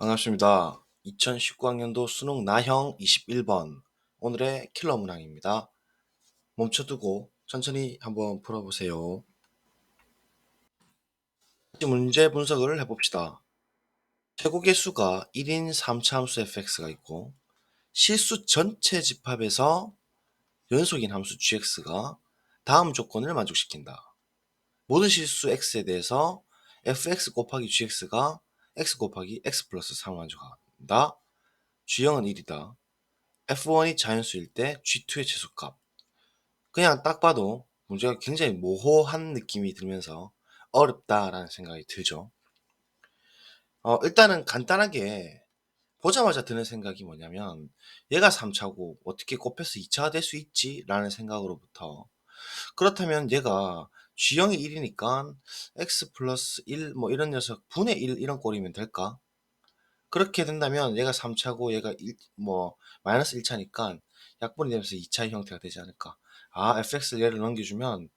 반갑습니다. 2019학년도 수능 나형 21번 오늘의 킬러 문항입니다. 멈춰두고 천천히 한번 풀어보세요. 문제 분석을 해봅시다. 최고계 수가 1인 3차함수 fx가 있고 실수 전체 집합에서 연속인 함수 gx가 다음 조건을 만족시킨다. 모든 실수 x에 대해서 fx 곱하기 gx가 x 곱하기 x 플러스 3을 만족한다. g형은 1이다. F1이 자연수일 때 G2의 최소값. 그냥 딱 봐도 문제가 굉장히 모호한 느낌이 들면서 어렵다라는 생각이 들죠. 일단은 간단하게 보자마자 드는 생각이 뭐냐면 얘가 3차고 어떻게 곱해서 2차가 될 수 있지? 라는 생각으로부터 그렇다면 얘가 G형이 1이니까 X 플러스 1 뭐 이런 녀석 분의 1 이런 꼴이면 될까? 그렇게 된다면 얘가 3차고 얘가 마이너스 1차니까 약분이 되면서 2차의 형태가 되지 않을까. 아, fx 얘를 넘겨주면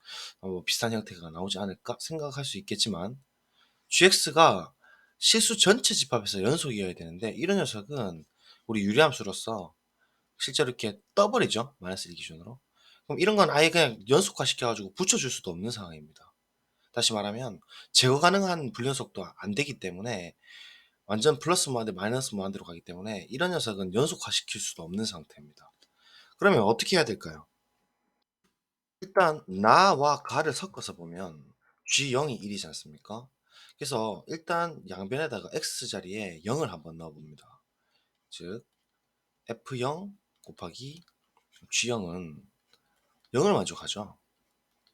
뭐 비슷한 형태가 나오지 않을까 생각할 수 있겠지만 gx가 실수 전체 집합에서 연속이어야 되는데 이런 녀석은 우리 유리함수로서 실제로 이렇게 떠버리죠. 마이너스 1 기준으로. 그럼 이런 건 아예 그냥 연속화 시켜가지고 붙여줄 수도 없는 상황입니다. 다시 말하면 제거 가능한 불연속도 안 되기 때문에 완전 플러스 무한대 마이너스 무한대로 가기 때문에 이런 녀석은 연속화 시킬 수도 없는 상태입니다. 그러면 어떻게 해야 될까요? 일단 나와 가를 섞어서 보면 G0이 1이지 않습니까? 그래서 일단 양변에다가 X 자리에 0을 한번 넣어 봅니다. 즉 F0 곱하기 G0은 0을 만족하죠.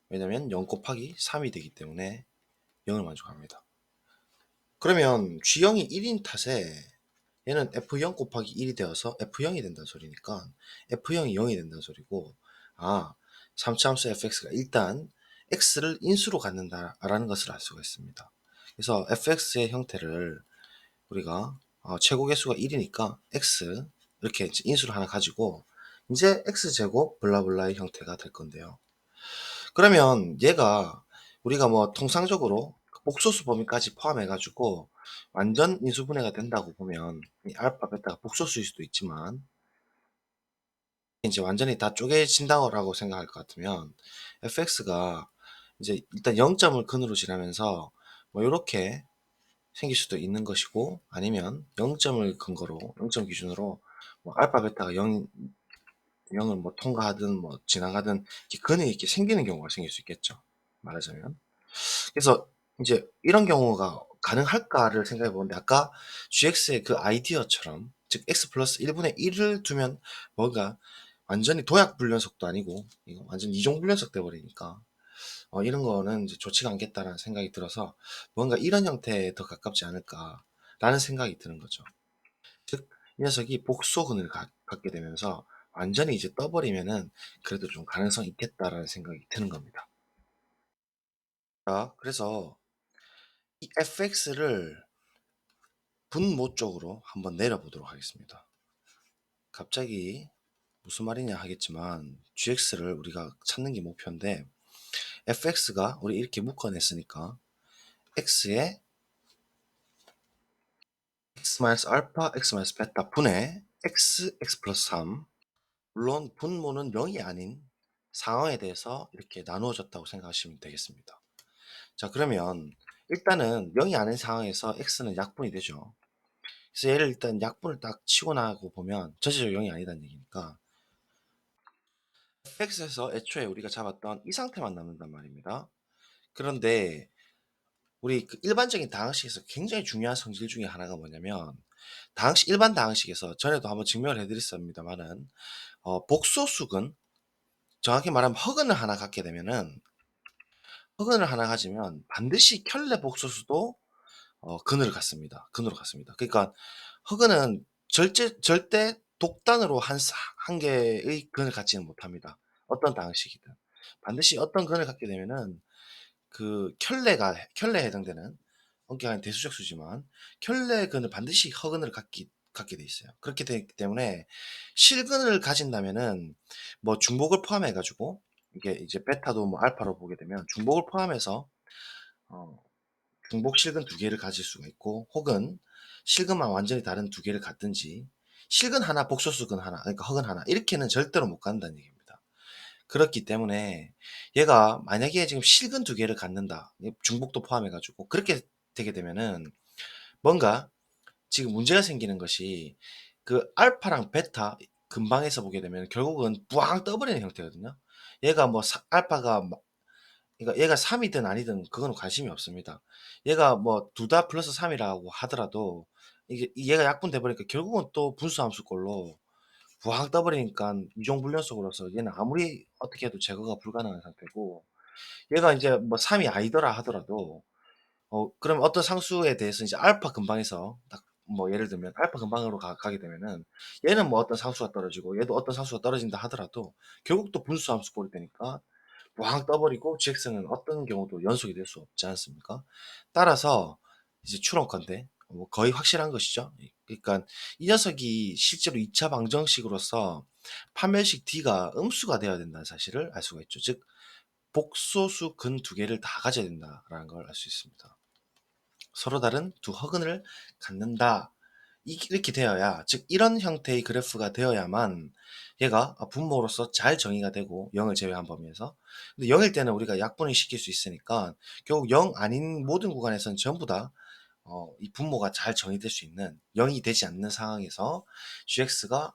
왜냐면 0 곱하기 3이 되기 때문에 0을 만족합니다. 그러면 G0이 1인 탓에 얘는 F0 곱하기 1이 되어서 F0이 된다는 소리니까 F0이 0이 된다는 소리고, 아, 3차함수 fx가 일단 x를 인수로 갖는다라는 것을 알 수가 있습니다. 그래서 fx의 형태를 우리가 최고계수가 1이니까 x 이렇게 인수를 하나 가지고 이제 x제곱 블라블라의 형태가 될 건데요. 그러면 얘가 우리가 뭐 통상적으로 복소수 범위까지 포함해가지고 완전 인수분해가 된다고 보면 이 알파, 베타가 복소수일 수도 있지만 이제 완전히 다 쪼개진다고 생각할 것 같으면 fx가 이제 일단 0점을 근으로 지나면서 뭐 요렇게 생길 수도 있는 것이고, 아니면 0점을 근거로 0점 기준으로 뭐 알파, 베타가 0을 뭐 통과하든 뭐 지나가든 이렇게 근이 이렇게 생기는 경우가 생길 수 있겠죠. 말하자면. 그래서 이제 이런 경우가 가능할까를 생각해 보는데 아까 GX의 그 아이디어처럼 즉 x 플러스 1분의 1을 두면 뭔가 완전히 도약 불연속도 아니고 이거 완전 이종 불연속 돼 버리니까 이런 거는 이제 좋지가 않겠다라는 생각이 들어서 뭔가 이런 형태에 더 가깝지 않을까라는 생각이 드는 거죠. 즉 이 녀석이 복소근을 갖게 되면서 완전히 이제 떠버리면은 그래도 좀 가능성이 있겠다라는 생각이 드는 겁니다. 자, 그래서 이 fx를 분모 쪽으로 한번 내려보도록 하겠습니다. 갑자기 무슨 말이냐 하겠지만 gx를 우리가 찾는 게 목표인데 fx가 우리 이렇게 묶어냈으니까 x에 x 알파, x 베타 분의 x 플러스 3, 물론 분모는 0이 아닌 상황에 대해서 이렇게 나누어졌다고 생각하시면 되겠습니다. 자, 그러면 일단은 0이 아닌 상황에서 x는 약분이 되죠. 그래서 얘를 일단 약분을 딱 치고 나가고 보면 전체적으로 0이 아니다는 얘기니까 fx에서 애초에 우리가 잡았던 이 상태만 남는단 말입니다. 그런데 우리 그 일반적인 다항식에서 굉장히 중요한 성질 중에 하나가 뭐냐면 일반 다항식에서 전에도 한번 증명을 해드렸습니다만은 복소수근, 정확히 말하면 허근을 하나 갖게 되면은 허근을 하나 가지면 반드시 켤레 복소수도 근으로 갖습니다. 근으로 갖습니다. 그러니까 허근은 절대 독단으로 한 개의 근을 갖지는 못합니다. 어떤 방식이든. 반드시 어떤 근을 갖게 되면은 그 켤레에 해당되는 엄격한 대수적 수지만 켤레 근을 반드시 허근을 갖게 돼 있어요. 그렇게 되기 때문에 실근을 가진다면은 뭐 중복을 포함해 가지고 이게 이제 베타도 뭐 알파로 보게 되면 중복을 포함해서 어 중복 실근 두 개를 가질 수가 있고, 혹은 실근만 완전히 다른 두 개를 갖든지 실근 하나 복소수근 하나 그러니까 허근 하나 이렇게는 절대로 못 간다는 얘기입니다. 그렇기 때문에 얘가 만약에 지금 실근 두 개를 갖는다. 중복도 포함해 가지고 그렇게 되게 되면은 뭔가 지금 문제가 생기는 것이 그 알파랑 베타 근방에서 보게 되면 결국은 부앙 떠버리는 형태거든요. 얘가 뭐 알파가 그러니까 얘가 3 이든 아니든 그거는 관심이 없습니다. 얘가 뭐 둘 다 플러스 3 이라고 하더라도 이게 얘가 약분돼 버리니까 결국은 또 분수함수꼴로 부황 떠 버리니까 이종불변속으로서 얘는 아무리 어떻게 해도 제거가 불가능한 상태고 얘가 인제 뭐 3이 아니더라 하더라도 그럼 어떤 상수에 대해서 이제 알파 근방에서 딱 뭐 예를 들면 알파 근방으로 가게 되면은 얘는 뭐 어떤 상수가 떨어지고 얘도 어떤 상수가 떨어진다 하더라도 결국 또 분수함수꼴이 되니까 왕 떠 버리고 GX는 어떤 경우도 연속이 될 수 없지 않습니까? 따라서 이제 추론컨대 뭐 거의 확실한 것이죠. 그러니까 이 녀석이 실제로 2차 방정식으로서 판별식 D가 음수가 되어야 된다는 사실을 알 수가 있죠. 즉 복소수 근 두 개를 다 가져야 된다라는 걸 알 수 있습니다. 서로 다른 두 허근을 갖는다. 이렇게 되어야 즉 이런 형태의 그래프가 되어야만 얘가 분모로서 잘 정의가 되고 0을 제외한 범위에서 근데 0일 때는 우리가 약분을 시킬 수 있으니까 결국 0 아닌 모든 구간에서는 전부 다 이 분모가 잘 정의될 수 있는 0이 되지 않는 상황에서 gx가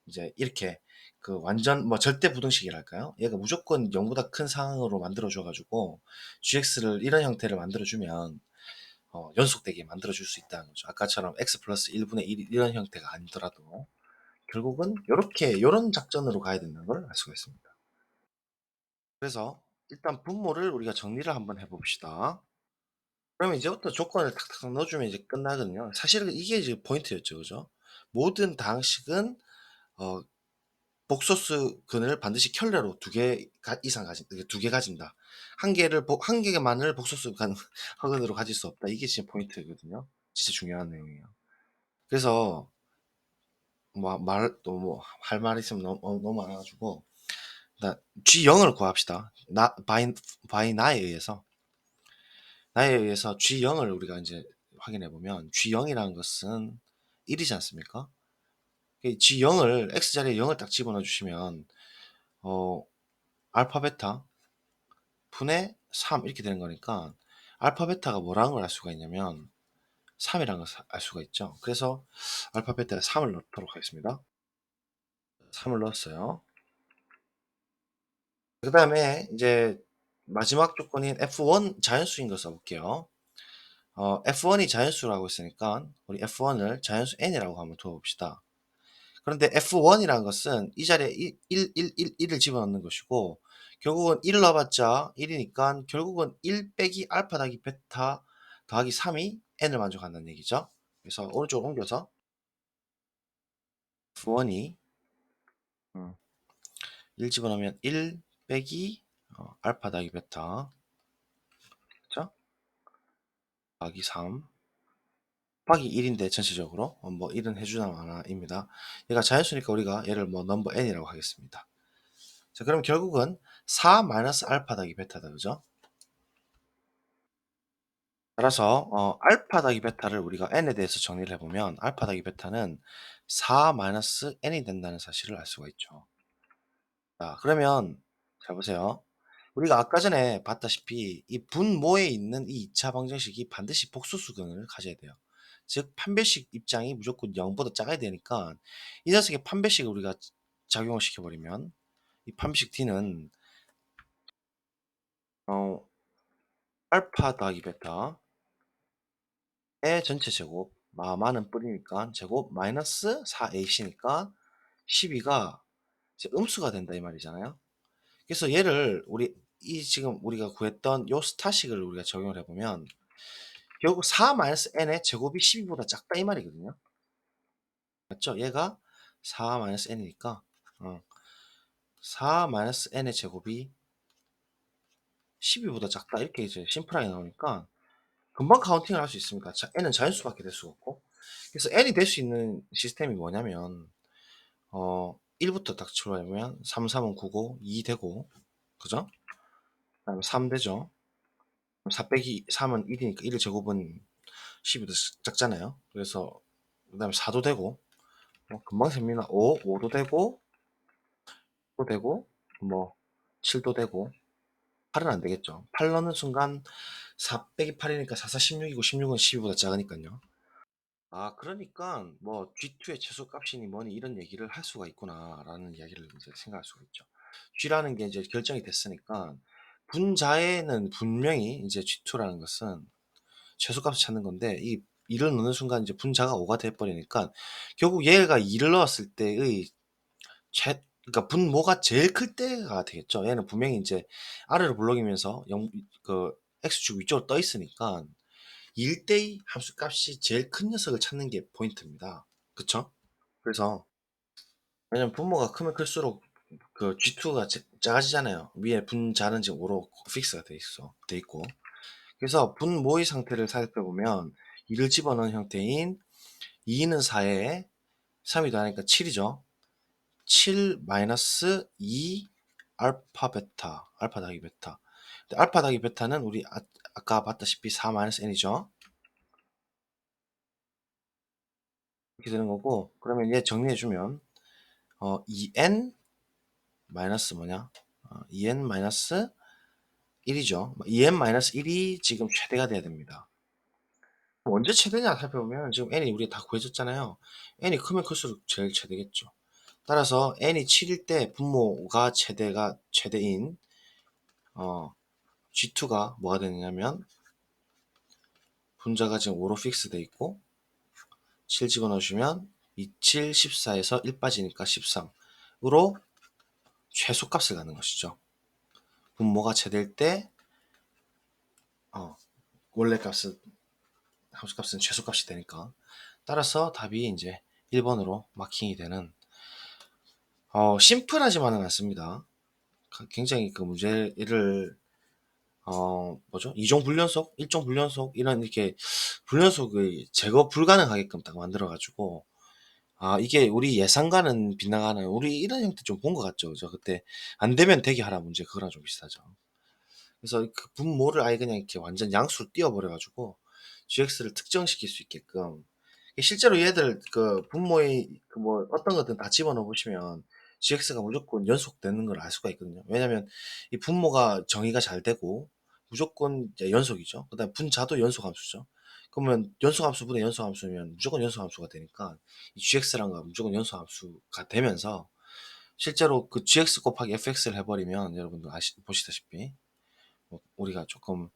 이제 이렇게 그 완전 뭐 절대 부등식이랄까요? 얘가 무조건 0보다 큰 상황으로 만들어 줘 가지고 gx를 이런 형태를 만들어 주면 연속되게 만들어 줄 수 있다는 거죠. 아까처럼 x 플러스 1분의 1 이런 형태가 아니더라도 결국은 요렇게 요런 작전으로 가야 된다는 걸 알 수가 있습니다. 그래서 일단 분모를 우리가 정리를 한번 해 봅시다. 그러면 이제부터 조건을 탁탁 넣어 주면 이제 끝나거든요. 사실은 이게 이제 포인트였죠. 그죠? 모든 다항식은 어 복소수근을 반드시 켤레로 두 개 이상 가진 두 개 가진다. 한 개만을 복소수 허근으로 가질 수 없다. 이게 진짜 포인트거든요. 진짜 중요한 내용이에요. 그래서 뭐 또 뭐 할 말 있으면 너무 많아 가지고 일단 G0을 구합시다. 나에 의해서 G0을 우리가 인제 확인해 보면 G0이라는 것은 1 이지 않습니까? 이 G0을 x 자리에 0을 딱 집어넣어 주시면 어 알파 베타 분의 3 이렇게 되는 거니까 알파 베타가 뭐라는 걸 알 수가 있냐면 3 이라는 것을 알 수가 있죠. 그래서 알파 베타에 3을 넣도록 하겠습니다. 3을 넣었어요. 그다음에 인제 마지막 조건인 F1 자연수인 걸 써 볼게요. F1이 자연수라고 했으니까 우리 F1을 자연수 n이라고 한번 두어 봅시다. 그런데 F1이라는 것은 이 자리에 1을 집어넣는 것이고 결국은 1을 넣어봤자 1이니까 결국은 1 빼기 알파 더하기 베타 더하기 3이 n을 만족한다는 얘기죠. 그래서 오른쪽으로 옮겨서 F1이 1 집어넣으면 1 빼기 알파 더하기 베타 그쵸? 더하기 3 곱하기 1인데 전체적으로 뭐 1은 해주나 마나입니다. 얘가 자연수니까 우리가 얘를 뭐 넘버 n이라고 하겠습니다. 자 그럼 결국은 4 마이너스 알파 더하기 베타다 그죠? 따라서 알파 더하기 베타를 우리가 n에 대해서 정리를 해보면 알파 더하기 베타는 4 마이너스 n이 된다는 사실을 알 수가 있죠. 자 그러면 잘 보세요. 우리가 아까 전에 봤다시피 이 분모에 있는 이 2차 방정식이 반드시 복소수근을 가져야 돼요. 즉 판별식 입장이 무조건 0보다 작아야 되니까 이 녀석의 판별식을 우리가 작용을 시켜버리면 이 판별식 D는 어 알파 더하기 베타의 전체 제곱 마는 뿌리니까 제곱 마이너스 4ac니까 12가 이제 음수가 된다 이 말이잖아요. 그래서 얘를 우리 이 지금 우리가 구했던 요 스타식을 우리가 적용을 해보면 결국 4 마이너스 n의 제곱이 12보다 작다 이 말이거든요. 맞죠? 얘가 4 마이너스 n이니까 4 마이너스 n의 제곱이 12보다 작다 이렇게 이제 심플하게 나오니까 금방 카운팅을 할 수 있습니다. n은 자연수밖에 될 수가 없고 그래서 n이 될 수 있는 시스템이 뭐냐면 1부터 딱 출발해보면 3, 3은 9고 2 되고 그죠? 그다음에 3 되죠. 4 빼기 3은 1이니까 1의 제곱은 12도 작잖아요. 그래서 그다음에 4도 되고 금방 셉니다. 5도 되고 6도 되고 뭐 7도 되고 8은 안 되겠죠. 8 넣는 순간 4 빼기 8이니까 4, 4, 16이고 16은 12보다 작으니까요. 아, 그러니까 뭐 G2의 최소값이니 뭐니 이런 얘기를 할 수가 있구나라는 이야기를 이제 생각할 수가 있죠. G라는 게 이제 결정이 됐으니까 분자에는 분명히 이제 G2라는 것은 최소값을 찾는 건데 이 2를 넣는 순간 이제 분자가 5가 돼 버리니까 결국 얘가 2를 넣었을 때의 그러니까 분모가 제일 클 때가 되겠죠. 얘는 분명히 이제 아래로 블록이면서 그 x축 위쪽으로 떠 있으니까 1대2 함수값이 제일 큰 녀석을 찾는 게 포인트입니다. 그쵸? 그래서 왜냐면 분모가 크면 클수록 그 G2가 작아지잖아요. 위에 분자는 지금 5로 픽스가 돼 있고. 그래서 분모의 상태를 살펴보면 2를 집어넣은 형태인 2는 4에 3이 더하니까 7이죠. 7 마이너스 2 알파 베타, 알파 더하기 베타. 근데 알파 더하기 베타는 우리 아까 봤다시피 4 마이너스 n이죠. 이렇게 되는 거고, 그러면 얘 정리해주면 2n 마이너스 뭐냐? 2n 마이너스 1이죠. 2n 마이너스 1이 지금 최대가 돼야 됩니다. 언제 최대냐 살펴보면 지금 n이 우리 다 구해줬잖아요. n이 크면 클수록 제일 최대겠죠. 따라서 n이 7일 때 분모가 최대인 G2가 뭐가 되느냐면 분자가 지금 5로 픽스 돼 있고 7 집어넣으시면 27, 14에서 1 빠지니까 13으로 최소값을 갖는 것이죠. 분모가 최대일 때 원래 값은 함수값은 최소값이 되니까 따라서 답이 이제 1번으로 마킹이 되는 심플하지만은 않습니다. 굉장히 그 문제를 뭐죠? 이종 불연속, 일종 불연속 이런 이렇게 불연속을 제거 불가능하게끔 딱 만들어가지고 이게 우리 예상과는 빗나가는 우리 이런 형태 좀 본 것 같죠? 저 그때 안 되면 되게 하라 문제 그거랑 좀 비슷하죠. 그래서 그 분모를 아예 그냥 이렇게 완전 양수로 띄워버려가지고 GX를 특정시킬 수 있게끔 실제로 얘들 그 분모의 그 뭐 어떤 것든 다 집어넣어 보시면 GX가 무조건 연속되는 걸 알 수가 있거든요. 왜냐면 이 분모가 정의가 잘 되고 무조건 이제 연속이죠. 그다음 분자도 연속함수죠. 그러면 연속함수분의 연속함수면 무조건 연속함수가 되니까 이 GX란 거 무조건 연속함수가 되면서 실제로 그 GX 곱하기 FX를 해버리면 여러분들 보시다시피 뭐 우리가 조금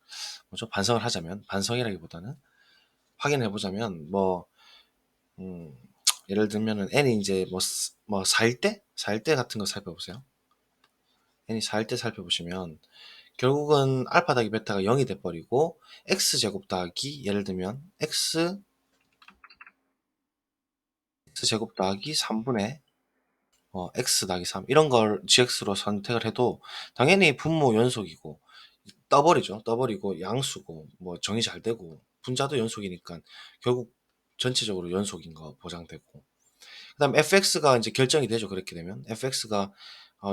뭐죠 반성을 하자면 반성이라기보다는 확인해 보자면 뭐 음, 예를 들면은 n이 이제 뭐 4일 때? 4일 때 같은 거 살펴보세요. n이 4일 때 살펴보시면 결국은 알파 더하기 베타가 0이 돼버리고 x제곱 더하기 예를 들면 x제곱 더하기 3분의 x 더하기 3 이런 걸 gx로 선택을 해도 당연히 분모 연속이고 떠버리죠. 떠버리고 양수고 뭐 정의 잘 되고 분자도 연속이니까 결국 전체적으로 연속인 거 보장되고 그다음 fx가 이제 결정이 되죠. 그렇게 되면 fx가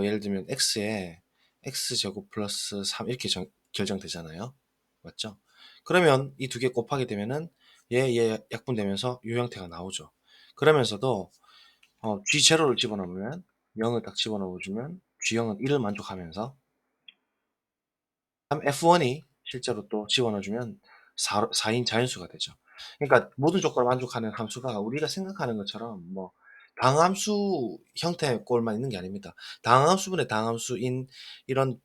예를 들면 x에 x제곱 플러스 3 이렇게 결정되잖아요. 맞죠? 그러면 이 두 개 곱하게 되면은 얘 약분되면서 이 형태가 나오죠. 그러면서도 g0를 집어넣으면 0을 딱 집어넣어주면 g0은 1을 만족하면서 다음 F1이 실제로 또 집어넣어주면 4인 자연수가 되죠. 그러니까 모든 조건을 만족하는 함수가 우리가 생각하는 것처럼 뭐 당함수 형태의 꼴만 있는 게 아닙니다. 당함수분의 당함수인 이런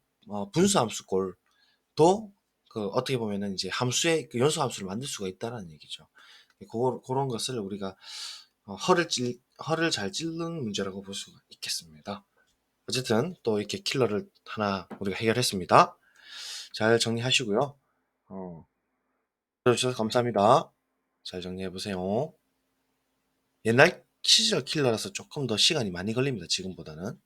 분수함수 꼴도 그 어떻게 보면은 이제 함수의 그 연소함수를 만들 수가 있다라는 얘기죠. 그런 것을 우리가 허를 잘 찔른 문제라고 볼 수가 있겠습니다. 어쨌든 또 이렇게 킬러를 하나 우리가 해결했습니다. 잘 정리하시고요. 들어주셔서 감사합니다. 잘 정리해보세요. 옛날 시절 킬러라서 조금 더 시간이 많이 걸립니다. 지금보다는.